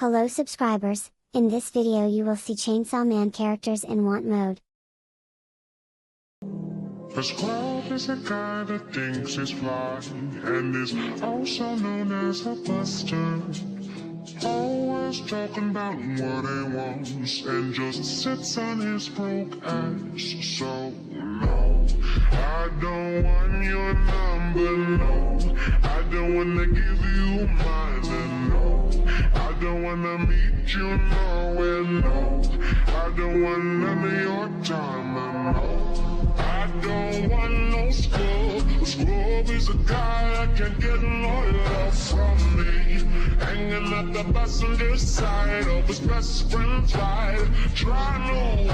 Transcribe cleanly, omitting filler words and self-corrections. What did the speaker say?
Hello subscribers, in this video you will see Chainsaw Man characters in want mode. A squad is a guy that thinks he's fly, and is also known as a buster. Always talking about what he wants, and just sits on his broke ass. So no, I don't want your number, no. I don't wanna give you mine, and no. I don't wanna meet you nowhere, no. I don't want none of your time, and no. I don't want no scrub. A scrub is a guy that can get no love from me. Hanging at the passenger side of his best friend's ride, trying to